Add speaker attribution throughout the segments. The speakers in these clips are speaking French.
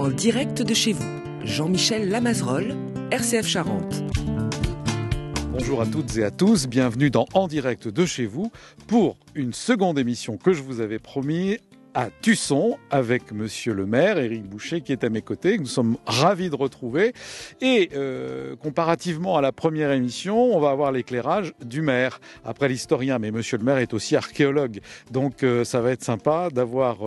Speaker 1: En direct de chez vous, Jean-Michel Lamazerolle, RCF Charente.
Speaker 2: Bonjour à toutes et à tous, bienvenue dans En direct de chez vous pour une seconde émission que je vous avais promis à Tusson avec Monsieur le maire, Éric Boucher, qui est à mes côtés, que nous sommes ravis de retrouver. Et comparativement à la première émission, on va avoir l'éclairage du maire, après l'historien. Mais Monsieur le maire est aussi archéologue, donc ça va être sympa d'avoir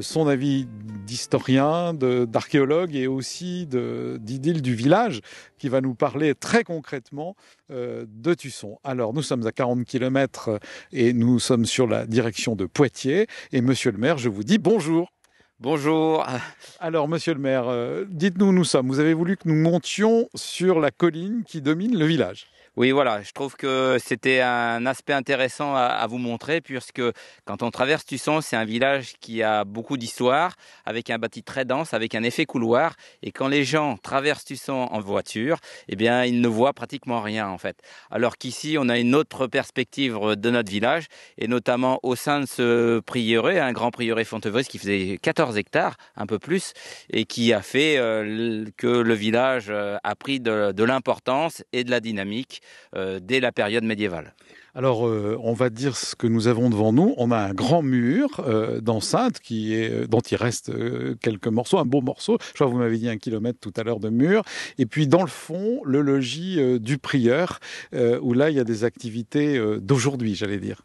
Speaker 2: son avis d'historien, d'archéologue et aussi d'idylle du village, qui va nous parler très concrètement de Tusson. Alors, nous sommes à 40 km et nous sommes sur la direction de Poitiers. Et Monsieur le maire, je vous dis bonjour.
Speaker 3: Bonjour.
Speaker 2: Alors, Monsieur le maire, dites-nous où nous sommes. Vous avez voulu que nous montions sur la colline qui domine le village.
Speaker 3: Oui, voilà, je trouve que c'était un aspect intéressant à vous montrer, puisque quand on traverse Tusson, c'est un village qui a beaucoup d'histoire, avec un bâti très dense, avec un effet couloir. Et quand les gens traversent Tusson en voiture, eh bien, ils ne voient pratiquement rien, en fait. Alors qu'ici, on a une autre perspective de notre village, et notamment au sein de ce prieuré, un grand prieuré Fontevraud qui faisait 14 hectares, un peu plus, et qui a fait que le village a pris de l'importance et de la dynamique dès la période médiévale.
Speaker 2: Alors, on va dire ce que nous avons devant nous. On a un grand mur d'enceinte dont il reste quelques morceaux, un beau morceau. Je crois que vous m'avez dit 1 kilomètre tout à l'heure de mur. Et puis, dans le fond, le logis du prieur, où là, il y a des activités d'aujourd'hui, j'allais dire.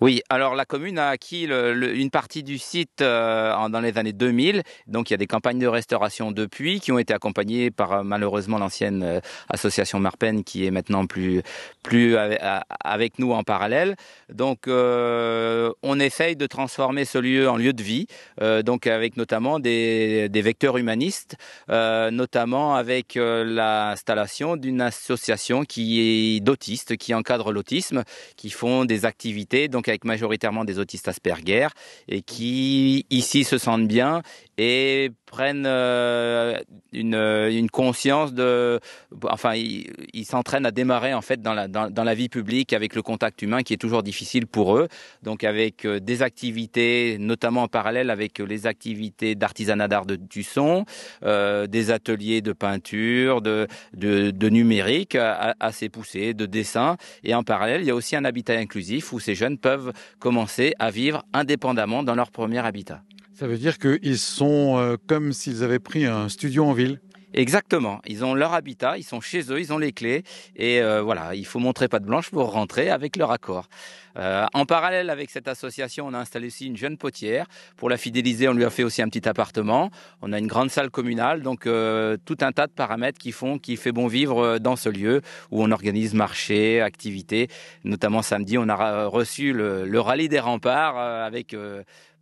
Speaker 3: Oui, alors la commune a acquis une partie du site dans les années 2000. Donc, il y a des campagnes de restauration depuis qui ont été accompagnées par malheureusement l'ancienne association Marpen qui est maintenant plus avec nous en parallèle. Donc, on essaye de transformer ce lieu en lieu de vie, donc avec notamment des vecteurs humanistes, notamment avec l'installation d'une association qui est d'autistes, qui encadre l'autisme, qui font des activités, donc avec majoritairement des autistes Asperger, et qui ici se sentent bien et prennent une conscience ils s'entraînent à démarrer en fait dans la vie publique avec le contact humain qui est toujours difficile pour eux. Donc avec des activités, notamment en parallèle avec les activités d'artisanat d'art de Tusson, des ateliers de peinture, de numérique assez poussés, de dessin. Et en parallèle, il y a aussi un habitat inclusif où ces jeunes peuvent commencer à vivre indépendamment dans leur premier habitat.
Speaker 2: Ça veut dire qu'ils sont comme s'ils avaient pris un studio en ville.
Speaker 3: Exactement, ils ont leur habitat, ils sont chez eux, ils ont les clés et voilà, il faut montrer patte blanche pour rentrer avec leur accord. En parallèle avec cette association, on a installé aussi une jeune potière. Pour la fidéliser, on lui a fait aussi un petit appartement. On a une grande salle communale, donc tout un tas de paramètres qui font qu'il fait bon vivre dans ce lieu où on organise marchés, activités. Notamment samedi, on a reçu le rallye des remparts avec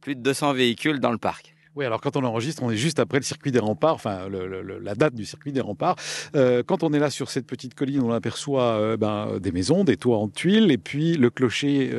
Speaker 3: plus de 200 véhicules dans le parc.
Speaker 2: Oui, alors quand on enregistre, on est juste après le circuit des remparts, enfin la date du circuit des remparts. Quand on est là sur cette petite colline, on aperçoit des maisons, des toits en tuiles, et puis le clocher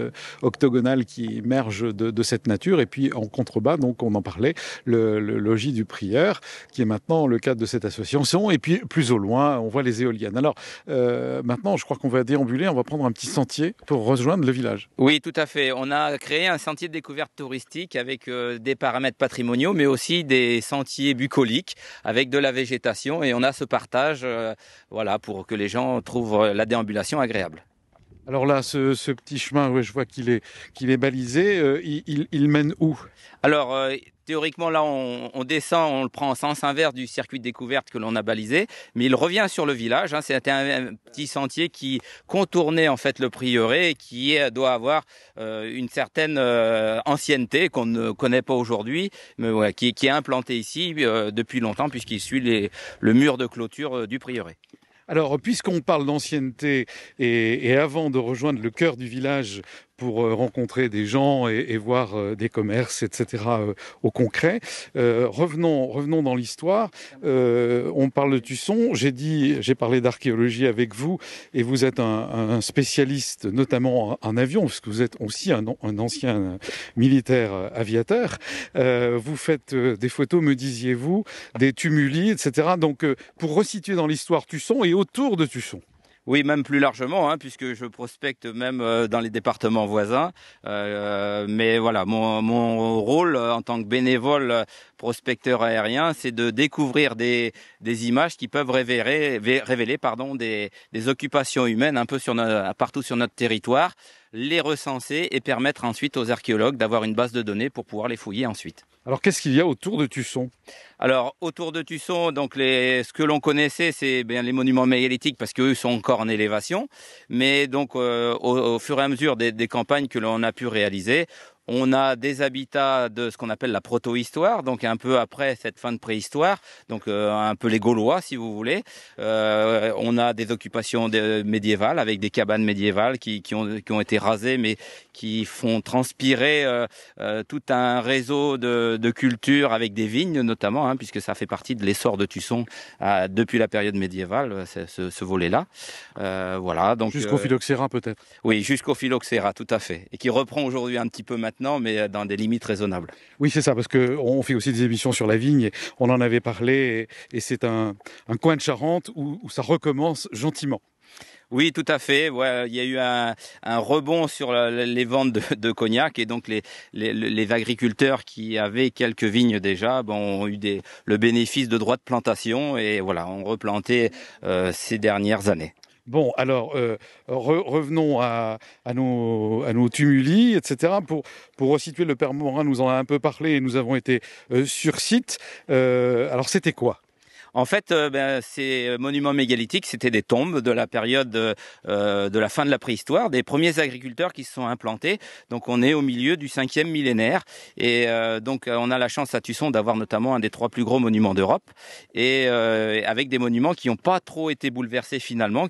Speaker 2: octogonal qui émerge de cette nature, et puis en contrebas, donc on en parlait, le logis du prieur, qui est maintenant le cadre de cette association, et puis plus au loin, on voit les éoliennes. Alors maintenant, je crois qu'on va déambuler, on va prendre un petit sentier pour rejoindre le village.
Speaker 3: Oui, tout à fait. On a créé un sentier de découverte touristique avec des paramètres patrimoniaux, mais aussi des sentiers bucoliques avec de la végétation et on a ce partage pour que les gens trouvent la déambulation agréable.
Speaker 2: Alors là, ce petit chemin, je vois qu'il est balisé, il mène où ?
Speaker 3: Alors, théoriquement, là, on descend, on le prend en sens inverse du circuit de découverte que l'on a balisé, mais il revient sur le village. C'était un petit sentier qui contournait en fait le prieuré et qui doit avoir une certaine ancienneté qu'on ne connaît pas aujourd'hui, mais qui est implanté ici depuis longtemps puisqu'il suit le mur de clôture du prieuré.
Speaker 2: Alors, puisqu'on parle d'ancienneté et avant de rejoindre le cœur du village pour rencontrer des gens et voir des commerces, etc. Au concret. Revenons dans l'histoire. On parle de Tusson. J'ai parlé d'archéologie avec vous et vous êtes un spécialiste, notamment en avion, parce que vous êtes aussi un ancien militaire aviateur. Vous faites des photos, me disiez-vous, des tumuli, etc. Donc, pour resituer dans l'histoire Tusson et autour de Tusson.
Speaker 3: Oui, même plus largement, hein, puisque je prospecte même dans les départements voisins. Mais voilà, mon rôle en tant que bénévole prospecteur aérien, c'est de découvrir des images qui peuvent révéler des occupations humaines un peu partout sur notre territoire, les recenser et permettre ensuite aux archéologues d'avoir une base de données pour pouvoir les fouiller ensuite.
Speaker 2: Alors, qu'est-ce qu'il y a autour de Tusson?
Speaker 3: Alors, autour de Tusson, donc ce que l'on connaissait, c'est bien les monuments mégalithiques parce qu'eux sont encore en élévation. Mais donc, au fur et à mesure des campagnes que l'on a pu réaliser, on a des habitats de ce qu'on appelle la proto-histoire, donc un peu après cette fin de préhistoire, donc un peu les Gaulois si vous voulez. On a des occupations médiévales avec des cabanes médiévales qui ont été rasées, mais qui font transpirer tout un réseau de cultures avec des vignes notamment, hein, puisque ça fait partie de l'essor de Tusson depuis la période médiévale, ce volet-là. Voilà. Donc
Speaker 2: jusqu'au phylloxéra peut-être.
Speaker 3: Oui, jusqu'au phylloxéra, tout à fait, et qui reprend aujourd'hui un petit peu maintenant, mais dans des limites raisonnables.
Speaker 2: Oui, c'est ça, parce qu'on fait aussi des émissions sur la vigne, et on en avait parlé, et c'est un coin de Charente où ça recommence gentiment.
Speaker 3: Oui, tout à fait. Ouais, il y a eu un rebond sur les ventes de cognac, et donc les agriculteurs qui avaient quelques vignes déjà ont eu le bénéfice de droits de plantation et voilà, ont replanté ces dernières années.
Speaker 2: Bon, alors revenons à nos tumuli, etc. Pour resituer, le père Morin nous en a un peu parlé et nous avons été sur site. Alors c'était quoi ?
Speaker 3: En fait, ces monuments mégalithiques, c'était des tombes de la période de la fin de la préhistoire, des premiers agriculteurs qui se sont implantés. Donc, on est au milieu du 5e millénaire. Et donc, on a la chance à Tusson d'avoir notamment un des 3 plus gros monuments d'Europe. Et avec des monuments qui n'ont pas trop été bouleversés finalement,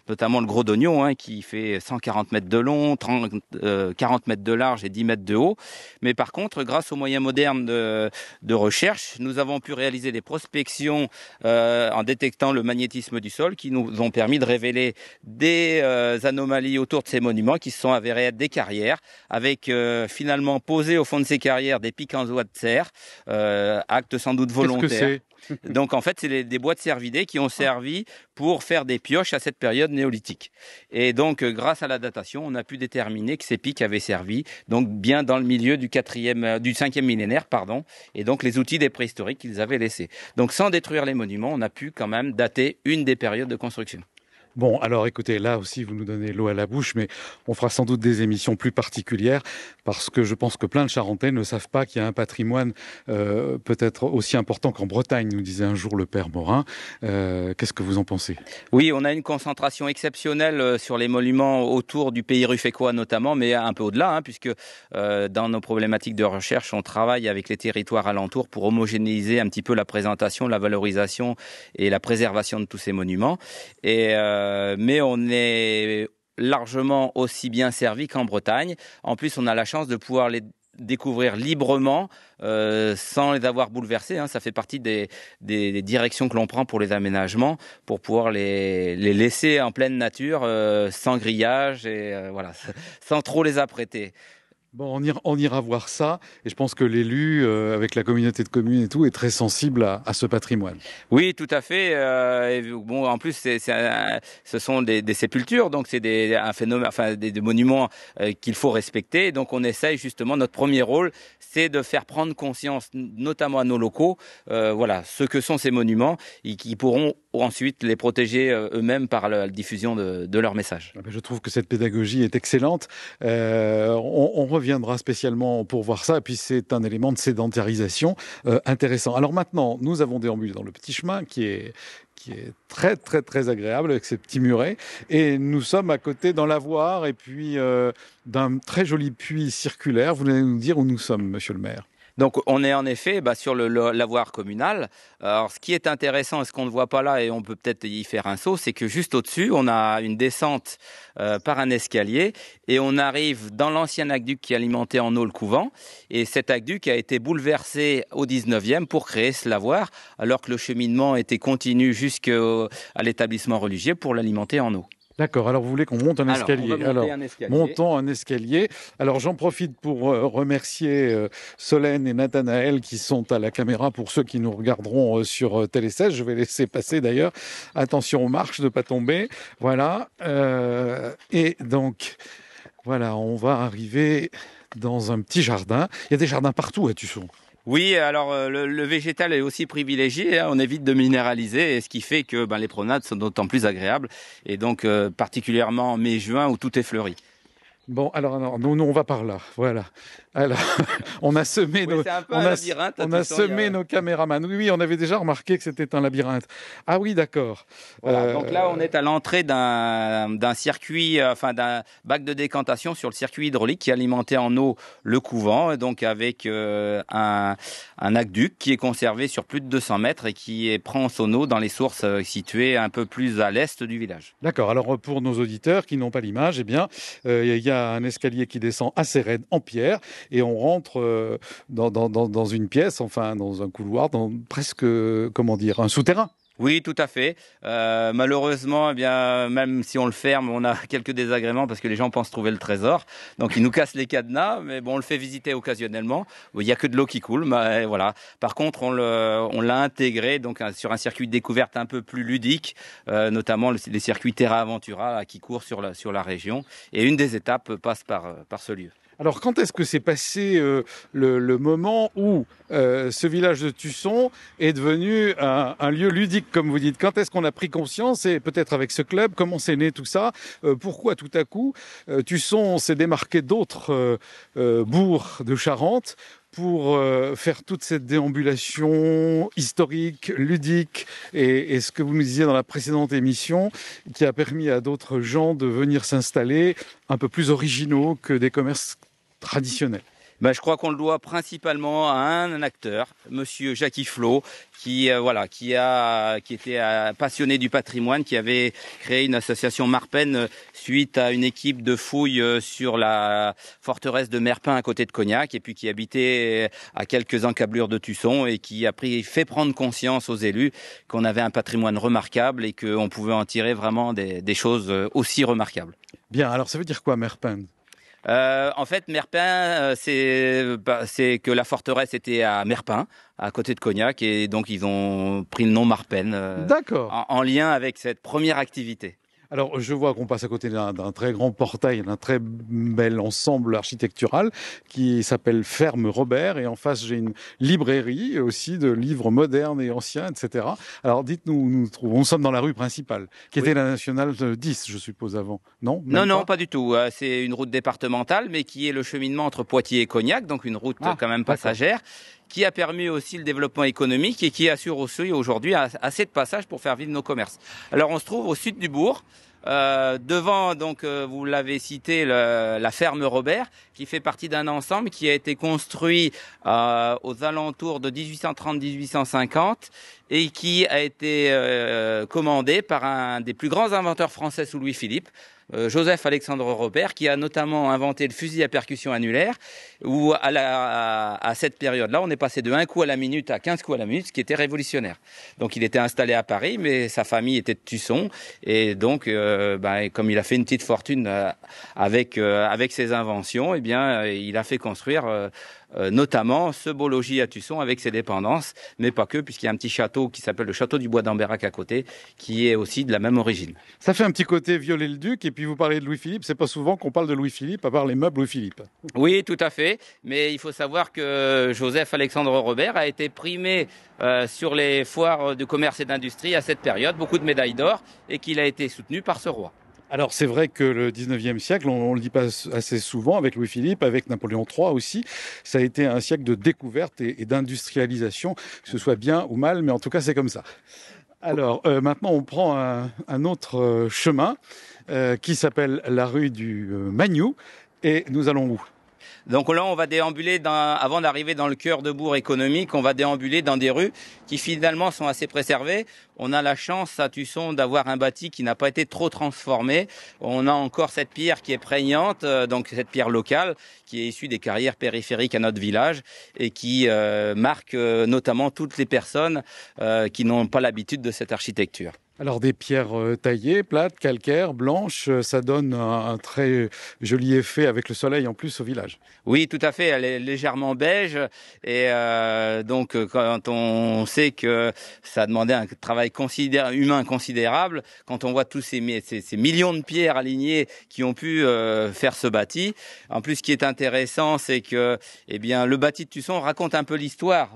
Speaker 3: notamment le Gros d'Oignon, hein, qui fait 140 mètres de long, 40 mètres de large et 10 mètres de haut. Mais par contre, grâce aux moyens modernes de recherche, nous avons pu réaliser des prospections en détectant le magnétisme du sol, qui nous ont permis de révéler des anomalies autour de ces monuments qui se sont avérées être des carrières, avec finalement posé au fond de ces carrières des pics en bois de serre, acte sans doute volontaire.
Speaker 2: Qu'est-ce que c'est ?
Speaker 3: Donc en fait, c'est des bois de cervidés qui ont servi pour faire des pioches à cette période néolithique. Et donc grâce à la datation, on a pu déterminer que ces pics avaient servi donc bien dans le milieu du 5e millénaire, et donc les outils des préhistoriques qu'ils avaient laissés. Donc sans détruire les monuments, on a pu quand même dater une des périodes de construction.
Speaker 2: Bon, alors écoutez, là aussi vous nous donnez l'eau à la bouche, mais on fera sans doute des émissions plus particulières, parce que je pense que plein de Charentais ne savent pas qu'il y a un patrimoine peut-être aussi important qu'en Bretagne, nous disait un jour le père Morin. Qu'est-ce que vous en pensez ?
Speaker 3: Oui, on a une concentration exceptionnelle sur les monuments autour du pays rufécois notamment, mais un peu au-delà, hein, puisque dans nos problématiques de recherche, on travaille avec les territoires alentours pour homogénéiser un petit peu la présentation, la valorisation et la préservation de tous ces monuments. Mais on est largement aussi bien servi qu'en Bretagne. En plus, on a la chance de pouvoir les découvrir librement sans les avoir bouleversés. Hein. Ça fait partie des directions que l'on prend pour les aménagements, pour pouvoir les laisser en pleine nature, sans grillage et voilà, sans trop les apprêter.
Speaker 2: Bon, on ira voir ça, et je pense que l'élu, avec la communauté de communes et tout, est très sensible à ce patrimoine.
Speaker 3: Oui, tout à fait. Bon, en plus, ce sont des sépultures, donc c'est un phénomène, enfin des monuments qu'il faut respecter. Donc, on essaye justement. Notre premier rôle, c'est de faire prendre conscience, notamment à nos locaux, voilà, ce que sont ces monuments, et qui pourront ensuite les protéger eux-mêmes par la diffusion de leur message.
Speaker 2: Je trouve que cette pédagogie est excellente. On reviendra spécialement pour voir ça, et puis c'est un élément de sédentarisation intéressant. Alors maintenant, nous avons déambulé dans le petit chemin qui est très très très agréable avec ces petits murets, et nous sommes à côté dans l'avoir, et puis d'un très joli puits circulaire. Vous allez nous dire où nous sommes, monsieur le maire?
Speaker 3: Donc on est en effet sur l'avoir communal. Alors ce qui est intéressant et ce qu'on ne voit pas là, et on peut peut-être y faire un saut, c'est que juste au-dessus, on a une descente par un escalier, et on arrive dans l'ancien aqueduc qui alimentait en eau le couvent. Et cet aqueduc a été bouleversé au 19e pour créer ce lavoir, alors que le cheminement était continu jusqu'à l'établissement religieux pour l'alimenter en eau.
Speaker 2: D'accord, alors vous voulez qu'on monte un escalier.
Speaker 3: On va monter un escalier.
Speaker 2: Montons un escalier. Alors j'en profite pour remercier Solène et Nathanaël qui sont à la caméra pour ceux qui nous regarderont sur Télé 16. Je vais laisser passer d'ailleurs. Attention aux marches, de ne pas tomber. Voilà. Et donc, voilà, on va arriver dans un petit jardin. Il y a des jardins partout à Tusson.
Speaker 3: Oui, alors le végétal est aussi privilégié, hein, on évite de minéraliser, et ce qui fait que les promenades sont d'autant plus agréables, et donc particulièrement en mai-juin où tout est fleuri.
Speaker 2: Bon, alors nous on va par là, voilà. Alors, on a semé nos caméramans. Oui, on avait déjà remarqué que c'était un labyrinthe. Ah oui, d'accord.
Speaker 3: Voilà, donc là, on est à l'entrée d'un circuit, d'un bac de décantation sur le circuit hydraulique qui alimentait en eau le couvent, donc avec un aqueduc qui est conservé sur plus de 200 mètres et qui prend son eau dans les sources situées un peu plus à l'est du village.
Speaker 2: D'accord. Alors pour nos auditeurs qui n'ont pas l'image, eh bien, il y a un escalier qui descend assez raide en pierre. Et on rentre dans une pièce, enfin dans un couloir, dans presque, comment dire, un souterrain.
Speaker 3: Oui, tout à fait. Malheureusement, eh bien, même si on le ferme, on a quelques désagréments parce que les gens pensent trouver le trésor. Donc, ils nous cassent les cadenas, mais bon, on le fait visiter occasionnellement. Il n'y a que de l'eau qui coule, mais voilà. Par contre, on l'a intégré donc sur un circuit de découverte un peu plus ludique, notamment les circuits Terra Aventura là, qui courent sur la région. Et une des étapes passe par ce lieu.
Speaker 2: Alors, quand est-ce que s'est passé le moment où ce village de Tusson est devenu un lieu ludique, comme vous dites? Quand est-ce qu'on a pris conscience, et peut-être avec ce club, comment c'est né tout ça? Pourquoi tout à coup Tusson s'est démarqué d'autres bourgs de Charente pour faire toute cette déambulation historique, ludique, et ce que vous nous disiez dans la précédente émission, qui a permis à d'autres gens de venir s'installer un peu plus originaux que des commerces traditionnels?
Speaker 3: Je crois qu'on le doit principalement à un acteur, Monsieur Jackie Flo, qui était passionné du patrimoine, qui avait créé une association Marpen suite à une équipe de fouilles sur la forteresse de Merpin à côté de Cognac, et puis qui habitait à quelques encablures de Tusson et qui a fait prendre conscience aux élus qu'on avait un patrimoine remarquable et qu'on pouvait en tirer vraiment des choses aussi remarquables.
Speaker 2: Bien, alors ça veut dire quoi, Merpin?
Speaker 3: En fait, Merpin, c'est que la forteresse était à Merpin, à côté de Cognac, et donc ils ont pris le nom Marpen.
Speaker 2: D'accord.
Speaker 3: En lien avec cette première activité.
Speaker 2: Alors, je vois qu'on passe à côté d'un très grand portail, d'un très bel ensemble architectural qui s'appelle Ferme Robert. Et en face, j'ai une librairie aussi de livres modernes et anciens, etc. Alors, dites-nous, nous sommes dans la rue principale, qui était la nationale 10, je suppose, avant. Non?
Speaker 3: Non, pas du tout. C'est une route départementale, mais qui est le cheminement entre Poitiers et Cognac, donc une route quand même passagère, qui a permis aussi le développement économique et qui assure aussi aujourd'hui assez de passages pour faire vivre nos commerces. Alors on se trouve au sud du bourg, devant, donc vous l'avez cité, la ferme Robert, qui fait partie d'un ensemble qui a été construit aux alentours de 1830-1850 et qui a été commandé par un des plus grands inventeurs français sous Louis-Philippe, Joseph-Alexandre Robert, qui a notamment inventé le fusil à percussion annulaire, où à cette période-là, on est passé de 1 coup à la minute à 15 coups à la minute, ce qui était révolutionnaire. Donc il était installé à Paris, mais sa famille était de Tusson, et donc comme il a fait une petite fortune avec ses inventions, eh bien il a fait construire notamment ce beau logis à Tusson avec ses dépendances, mais pas que, puisqu'il y a un petit château qui s'appelle le château du Bois d'Ambérac à côté, qui est aussi de la même origine.
Speaker 2: Ça fait un petit côté Viollet-le-Duc, et puis vous parlez de Louis-Philippe, c'est pas souvent qu'on parle de Louis-Philippe, à part les meubles Louis-Philippe.
Speaker 3: Oui, tout à fait, mais il faut savoir que Joseph-Alexandre Robert a été primé sur les foires de commerce et d'industrie à cette période, beaucoup de médailles d'or, et qu'il a été soutenu par ce roi.
Speaker 2: Alors c'est vrai que le 19e siècle, on le dit pas assez souvent, avec Louis-Philippe, avec Napoléon III aussi, ça a été un siècle de découverte et d'industrialisation, que ce soit bien ou mal, mais en tout cas c'est comme ça. Alors maintenant on prend un autre chemin qui s'appelle la rue du Magnou, et nous allons où ?
Speaker 3: Donc là, on va déambuler, avant d'arriver dans le cœur de bourg économique, on va déambuler dans des rues qui finalement sont assez préservées. On a la chance à Tusson d'avoir un bâti qui n'a pas été trop transformé. On a encore cette pierre qui est prégnante, donc cette pierre locale qui est issue des carrières périphériques à notre village et qui marque notamment toutes les personnes qui n'ont pas l'habitude de cette architecture.
Speaker 2: Alors des pierres taillées, plates, calcaires, blanches, ça donne un très joli effet avec le soleil en plus au village.
Speaker 3: Oui, tout à fait. Elle est légèrement beige et donc quand on sait que ça a demandé un travail humain considérable, quand on voit tous ces millions de pierres alignées qui ont pu faire ce bâti. En plus, ce qui est intéressant, c'est que le bâti de Tusson raconte un peu l'histoire.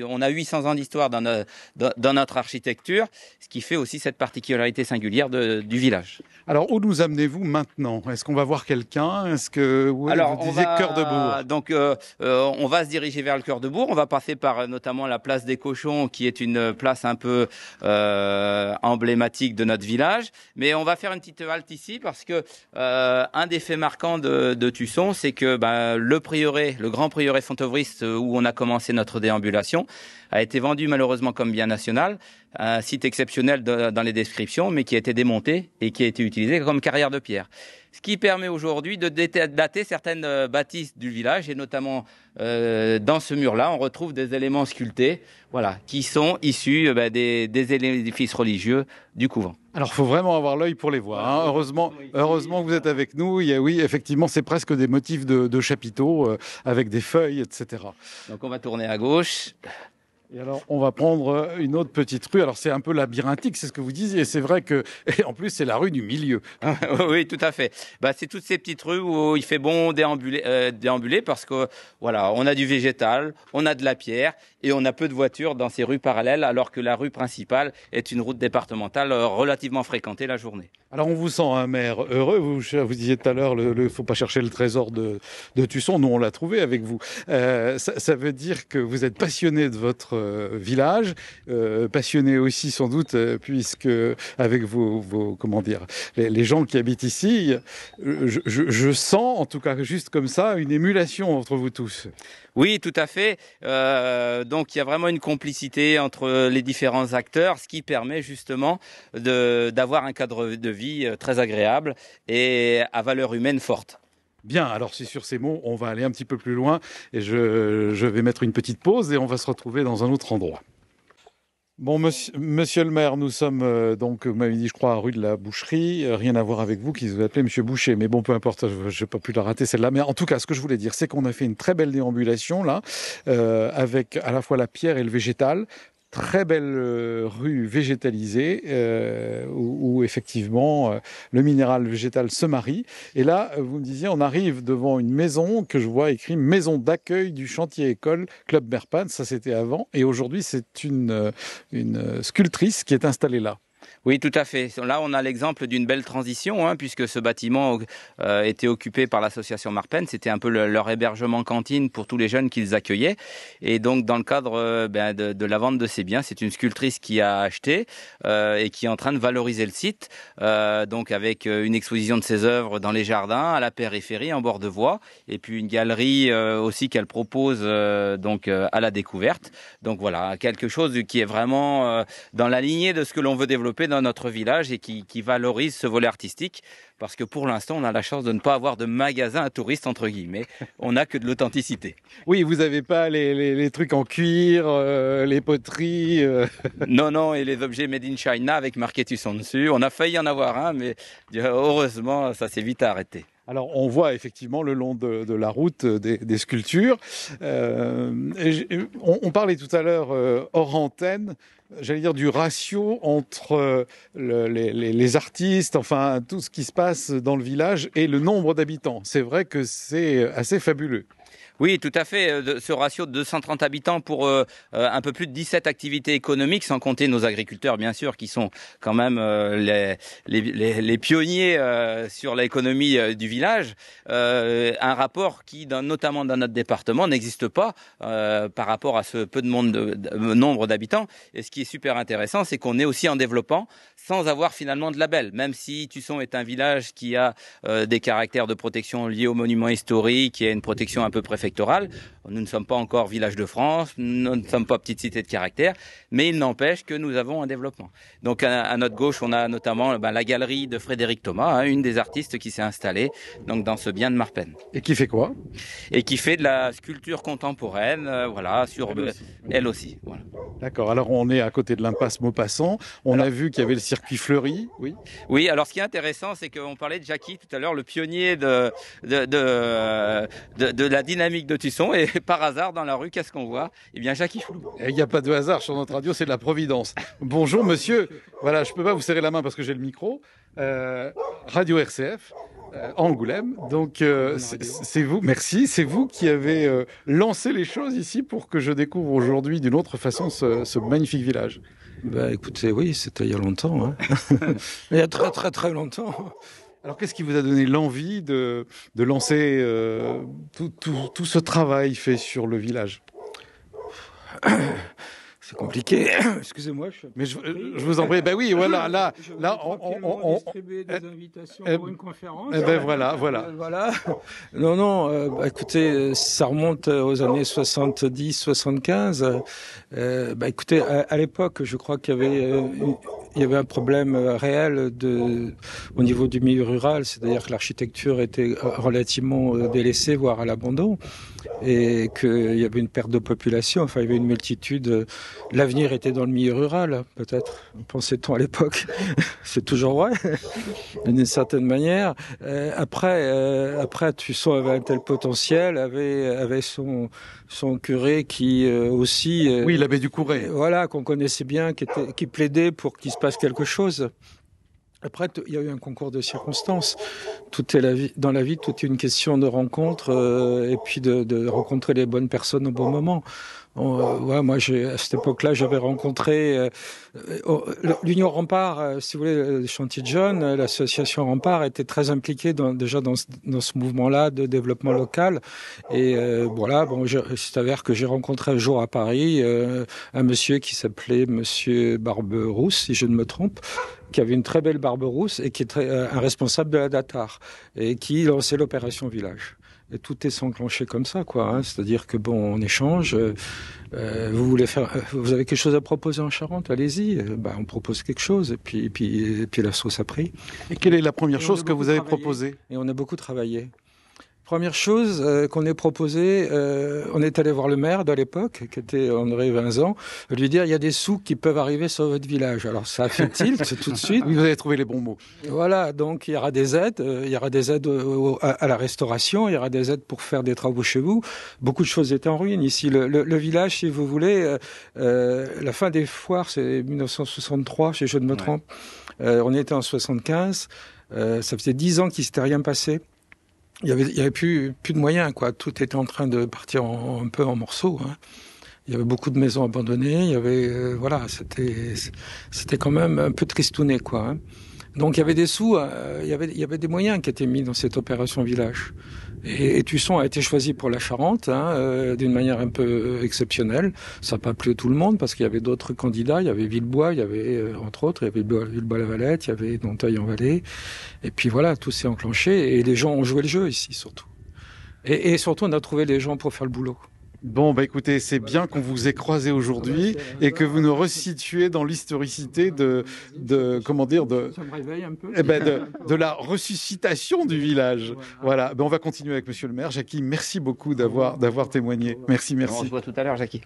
Speaker 3: On a 800 ans d'histoire dans notre architecture, ce qui fait aussi cette particularité singulière du village.
Speaker 2: Alors, où nous amenez-vous maintenant? Est-ce qu'on va voir quelqu'un? Est-ce que vous disiez Cœur de Bourg?
Speaker 3: Donc, on va se diriger vers le Cœur de Bourg. On va passer par notamment la place des Cochons, qui est une place un peu emblématique de notre village. Mais on va faire une petite halte ici parce que un des faits marquants de Tusson, c'est que le grand prieuré Fontevraud, où on a commencé notre déambulation, a été vendu malheureusement comme bien national, un site exceptionnel dans les descriptions, mais qui a été démonté et qui a été utilisé comme carrière de pierre. Ce qui permet aujourd'hui de dater certaines bâtisses du village, et notamment dans ce mur-là, on retrouve des éléments sculptés, voilà, qui sont issus des édifices religieux du couvent.
Speaker 2: Alors, il faut vraiment avoir l'œil pour les voir. Hein. Heureusement que vous êtes avec nous. Oui, effectivement, c'est presque des motifs de chapiteaux avec des feuilles, etc.
Speaker 3: Donc, on va tourner à gauche.
Speaker 2: Et alors, on va prendre une autre petite rue. Alors, c'est un peu labyrinthique, c'est ce que vous disiez. C'est vrai que, et en plus, c'est la rue du milieu.
Speaker 3: Oui, tout à fait. C'est toutes ces petites rues où il fait bon déambuler parce que, voilà, on a du végétal, on a de la pierre et on a peu de voitures dans ces rues parallèles, alors que la rue principale est une route départementale relativement fréquentée la journée.
Speaker 2: Alors, on vous sent un maire heureux. Vous disiez tout à l'heure, faut pas chercher le trésor de Tusson. Nous, on l'a trouvé avec vous. Ça veut dire que vous êtes passionné de votre village, passionné aussi sans doute, puisque avec les gens qui habitent ici, je sens, en tout cas juste comme ça, une émulation entre vous tous.
Speaker 3: Oui, tout à fait. Donc, il y a vraiment une complicité entre les différents acteurs, ce qui permet justement d'avoir un cadre de vie très agréable et à valeur humaine forte.
Speaker 2: Bien, alors c'est sur ces mots, on va aller un petit peu plus loin et je vais mettre une petite pause et on va se retrouver dans un autre endroit. Bon, monsieur le maire, nous sommes donc, vous m'avez dit, je crois, à rue de la Boucherie. Rien à voir avec vous, qui vous appelez monsieur Boucher. Mais bon, peu importe, je n'ai pas pu la rater celle-là. Mais en tout cas, ce que je voulais dire, c'est qu'on a fait une très belle déambulation, là, avec à la fois la pierre et le végétal. Très belle rue végétalisée où effectivement le minéral végétal se marie. Et là, vous me disiez, on arrive devant une maison que je vois écrit maison d'accueil du chantier école Club Merpan. Ça, c'était avant. Et aujourd'hui, c'est une sculptrice qui est installée là.
Speaker 3: Oui, tout à fait. Là, on a l'exemple d'une belle transition, puisque ce bâtiment était occupé par l'association Marpen. C'était un peu leur hébergement cantine pour tous les jeunes qu'ils accueillaient. Et donc, dans le cadre de la vente de ces biens, c'est une sculptrice qui a acheté et qui est en train de valoriser le site, donc avec une exposition de ses œuvres dans les jardins, à la périphérie, en bord de voie, et puis une galerie aussi qu'elle propose à la découverte. Donc voilà, quelque chose qui est vraiment dans la lignée de ce que l'on veut développer dans notre village et qui valorise ce volet artistique, parce que pour l'instant on a la chance de ne pas avoir de magasin à touristes entre guillemets, on n'a que de l'authenticité.
Speaker 2: Oui, vous n'avez pas les trucs en cuir, les poteries
Speaker 3: Non, et les objets made in China avec marqué Tusson dessus, on a failli en avoir un, mais heureusement ça s'est vite arrêté.
Speaker 2: Alors, on voit effectivement le long de la route des sculptures. On parlait tout à l'heure hors antenne, j'allais dire du ratio entre les artistes, enfin tout ce qui se passe dans le village et le nombre d'habitants. C'est vrai que c'est assez fabuleux.
Speaker 3: Oui, tout à fait. Ce ratio de 230 habitants pour un peu plus de 17 activités économiques, sans compter nos agriculteurs, bien sûr, qui sont quand même les pionniers sur l'économie du village. Un rapport qui, notamment dans notre département, n'existe pas par rapport à ce peu de nombre d'habitants. Et ce qui est super intéressant, c'est qu'on est aussi en développant sans avoir finalement de label. Même si Tusson est un village qui a des caractères de protection liés aux monuments historiques, qui a une protection un peu préfectorale, nous ne sommes pas encore village de France, nous ne sommes pas petite cité de caractère, mais il n'empêche que nous avons un développement. Donc à notre gauche, on a notamment la galerie de Frédéric Thomas, une des artistes qui s'est installée donc dans ce bien de Marpen.
Speaker 2: Et qui fait quoi?
Speaker 3: Et qui fait de la sculpture contemporaine, sur elle aussi. Voilà.
Speaker 2: D'accord. Alors, on est à côté de l'impasse Maupassant. On a vu qu'il y avait le circuit Fleury. Oui.
Speaker 3: Oui, alors ce qui est intéressant, c'est qu'on parlait de Jackie tout à l'heure, le pionnier de la dynamique de Tusson. Et par hasard, dans la rue, qu'est-ce qu'on voit? Eh bien, Jackie Flou.
Speaker 2: Il n'y a pas de hasard sur notre radio, c'est de la providence. Bonjour, monsieur. Voilà, je peux pas vous serrer la main parce que j'ai le micro. Radio RCF. Angoulême. Donc, c'est vous, merci, c'est vous qui avez lancé les choses ici pour que je découvre aujourd'hui d'une autre façon ce magnifique village.
Speaker 4: Bah, écoutez, oui, c'était il y a longtemps. Hein. Il y a très, très, très longtemps.
Speaker 2: Alors, qu'est-ce qui vous a donné l'envie de lancer tout ce travail fait sur le village?
Speaker 4: C'est compliqué. Excusez-moi.
Speaker 2: Mais je vous en prie. Ben oui, voilà. Là,
Speaker 4: on distribuer des invitations pour une conférence.
Speaker 2: Eh ben voilà.
Speaker 4: Voilà. Non. Écoutez, ça remonte aux années 70, 75. Écoutez, à l'époque, je crois qu'il y avait un problème réel au niveau du milieu rural, c'est-à-dire que l'architecture était relativement délaissée, voire à l'abandon, et qu'il y avait une perte de population. Enfin, il y avait une multitude. L'avenir était dans le milieu rural, peut-être, pensait-on à l'époque. C'est toujours vrai, d'une certaine manière. Après, Tusson avait un tel potentiel, avait son curé qui aussi...
Speaker 2: oui, l'abbé du Couret.
Speaker 4: Voilà, qu'on connaissait bien, qui plaidait pour qu'il se passe quelque chose. Après, il y a eu un concours de circonstances. Tout est dans la vie, tout est une question de rencontre et puis de rencontrer les bonnes personnes au bon moment. Moi, à cette époque-là, j'avais rencontré l'Union Rempart, si vous voulez, le chantier de jeunes. L'association Rempart était très impliquée déjà dans ce mouvement-là de développement local. Et il s'avère que j'ai rencontré un jour à Paris un monsieur qui s'appelait Monsieur Barberousse, si je ne me trompe, qui avait une très belle barbe rousse et qui était un responsable de la DATAR et qui lançait l'opération Village. Et tout est s'enclenché comme ça, quoi. Hein. C'est-à-dire que on échange. Vous avez quelque chose à proposer en Charente? Allez-y. On propose quelque chose. Et puis la sauce a pris.
Speaker 2: Et quelle est la première chose que vous avez proposée?
Speaker 4: Et on a beaucoup travaillé. Première chose qu'on ait proposée, on est allé voir le maire de l'époque, qui était André Vincent, lui dire il y a des sous qui peuvent arriver sur votre village. Alors ça a fait tilt tout de suite.
Speaker 2: Vous avez trouvé les bons mots.
Speaker 4: Voilà, donc il y aura des aides, à la restauration, il y aura des aides pour faire des travaux chez vous. Beaucoup de choses étaient en ruine ici. Le village, si vous voulez, la fin des foires, c'est 1963, si je ne me trompe. On était en 75. Ça faisait 10 ans qu'il ne s'était rien passé. Il y avait plus de moyens, quoi. Tout était en train de partir un peu en morceaux. Hein. Il y avait beaucoup de maisons abandonnées. Il y avait, c'était quand même un peu tristouné, quoi. Hein. Donc il y avait des sous, il y avait des moyens qui étaient mis dans cette opération Village. Et Tusson a été choisi pour la Charente, d'une manière un peu exceptionnelle. Ça n'a pas plu à tout le monde parce qu'il y avait d'autres candidats. Il y avait Villebois, il y avait entre autres, il y avait Villebois-la-Valette, il y avait Nonteuil-en-Vallée. Et puis voilà, tout s'est enclenché et les gens ont joué le jeu ici surtout. Et surtout, on a trouvé les gens pour faire le boulot.
Speaker 2: Bon, écoutez, c'est bien qu'on vous ait croisé aujourd'hui et que vous nous resituez dans l'historicité de
Speaker 4: Ça me réveille un peu.
Speaker 2: De la ressuscitation du village. Voilà. On va continuer avec Monsieur le maire. Jackie, merci beaucoup d'avoir témoigné. Merci.
Speaker 3: On se voit tout à l'heure, Jackie.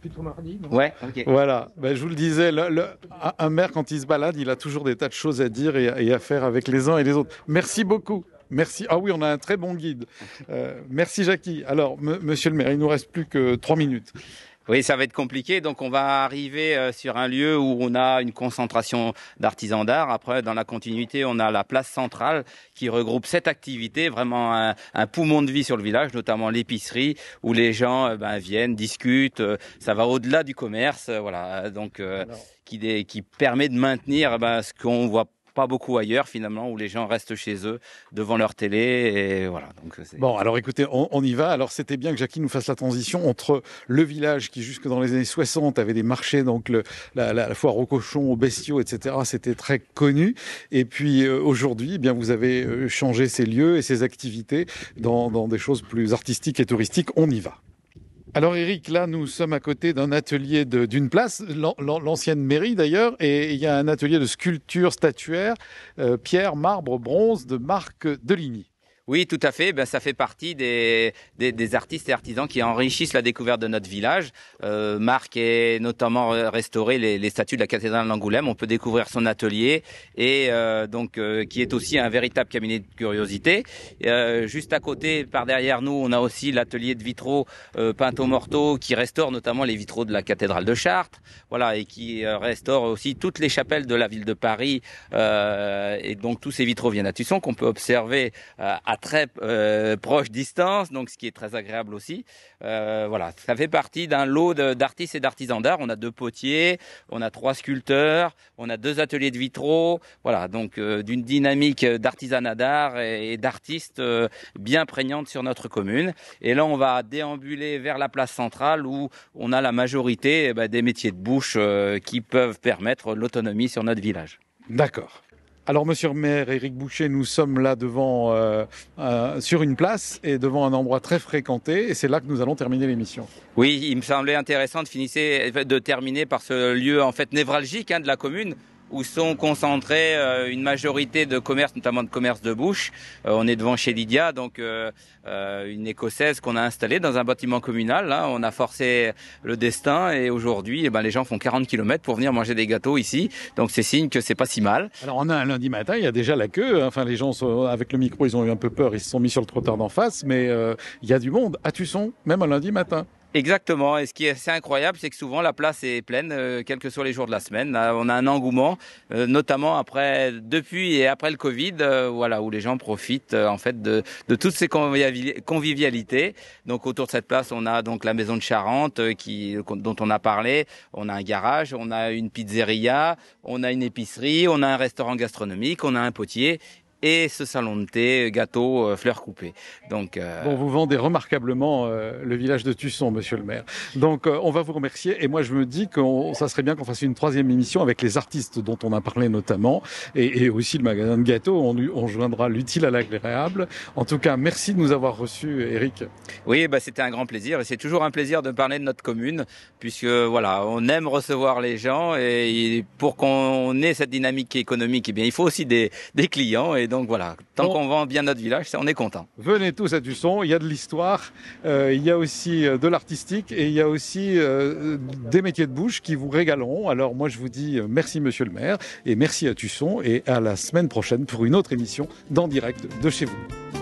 Speaker 4: Plutôt mardi, non?
Speaker 3: Ouais, ok.
Speaker 2: Voilà. Je vous le disais, un maire, quand il se balade, il a toujours des tas de choses à dire et à faire avec les uns et les autres. Merci beaucoup. Merci. Ah oui, on a un très bon guide. Merci Jackie. Alors, monsieur le maire, il nous reste plus que 3 minutes.
Speaker 3: Oui, ça va être compliqué. Donc, on va arriver sur un lieu où on a une concentration d'artisans d'art. Après, dans la continuité, on a la place centrale qui regroupe 7 activités, vraiment un poumon de vie sur le village, notamment l'épicerie, où les gens viennent, discutent. Ça va au-delà du commerce, voilà. Donc, qui permet de maintenir ce qu'on voit pas beaucoup ailleurs finalement, où les gens restent chez eux devant leur télé et voilà. Donc
Speaker 2: bon, alors écoutez, on y va. Alors c'était bien que Jackie nous fasse la transition entre le village qui jusque dans les années 60 avait des marchés, donc la foire aux cochons, aux bestiaux, etc. C'était très connu. Et puis aujourd'hui, vous avez changé ces lieux et ces activités dans des choses plus artistiques et touristiques. On y va. Alors Eric, là nous sommes à côté d'un atelier d'une place, l'ancienne mairie d'ailleurs, et il y a un atelier de sculpture statuaire, pierre, marbre, bronze de Marc Deligny.
Speaker 3: Oui, tout à fait. Ben, ça fait partie des artistes et artisans qui enrichissent la découverte de notre village. Marc a notamment restauré les statues de la cathédrale d'Angoulême. On peut découvrir son atelier et qui est aussi un véritable cabinet de curiosité. Juste à côté, par derrière nous, on a aussi l'atelier de vitraux Pinto Morto qui restaure notamment les vitraux de la cathédrale de Chartres. Voilà, et qui restaure aussi toutes les chapelles de la ville de Paris. Et donc tous ces vitraux viennent à Tusson qu'on peut observer à très proche distance, donc ce qui est très agréable aussi. Voilà, ça fait partie d'un lot d'artistes et d'artisans d'art. On a 2 potiers, on a 3 sculpteurs, on a 2 ateliers de vitraux. Voilà, donc d'une dynamique d'artisanat d'art et d'artistes bien prégnante sur notre commune. Et là, on va déambuler vers la place centrale où on a la majorité des métiers de bouche qui peuvent permettre l'autonomie sur notre village.
Speaker 2: D'accord. Alors, monsieur le maire Éric Boucher, nous sommes là devant, sur une place et devant un endroit très fréquenté et c'est là que nous allons terminer l'émission.
Speaker 3: Oui, il me semblait intéressant de terminer par ce lieu en fait névralgique de la commune où sont concentrés une majorité de commerces, notamment de commerces de bouche. On est devant chez Lydia, donc une écossaise qu'on a installée dans un bâtiment communal. Hein. On a forcé le destin et aujourd'hui, les gens font 40 km pour venir manger des gâteaux ici. Donc c'est signe que c'est pas si mal.
Speaker 2: Alors on a un lundi matin, il y a déjà la queue. Enfin, les gens avec le micro, ils ont eu un peu peur, ils se sont mis sur le trottoir d'en face, mais il y a du monde à Tusson, même un lundi matin.
Speaker 3: Exactement. Et ce qui est assez incroyable, c'est que souvent la place est pleine, quels que soient les jours de la semaine. Là, on a un engouement, notamment depuis et après le Covid, où les gens profitent en fait de toutes ces convivialités. Donc autour de cette place, on a donc la maison de Charente dont on a parlé. On a un garage, on a une pizzeria, on a une épicerie, on a un restaurant gastronomique, on a un potier. Et ce salon de thé, gâteaux, fleurs coupées. Donc,
Speaker 2: Bon, vous vendez remarquablement le village de Tusson, monsieur le maire. Donc, on va vous remercier. Et moi, je me dis que ça serait bien qu'on fasse une 3e émission avec les artistes dont on a parlé notamment. Et aussi le magasin de gâteaux. On joindra l'utile à l'agréable. En tout cas, merci de nous avoir reçus, Éric.
Speaker 3: Oui, c'était un grand plaisir. Et c'est toujours un plaisir de parler de notre commune. Puisque, on aime recevoir les gens. Et pour qu'on ait cette dynamique économique, il faut aussi des clients. Et donc tant qu'on vend bien notre village, on est content.
Speaker 2: Venez tous à Tusson, il y a de l'histoire, il y a aussi de l'artistique et il y a aussi des métiers de bouche qui vous régaleront. Alors moi je vous dis merci monsieur le maire et merci à Tusson et à la semaine prochaine pour une autre émission d'En Direct de chez vous.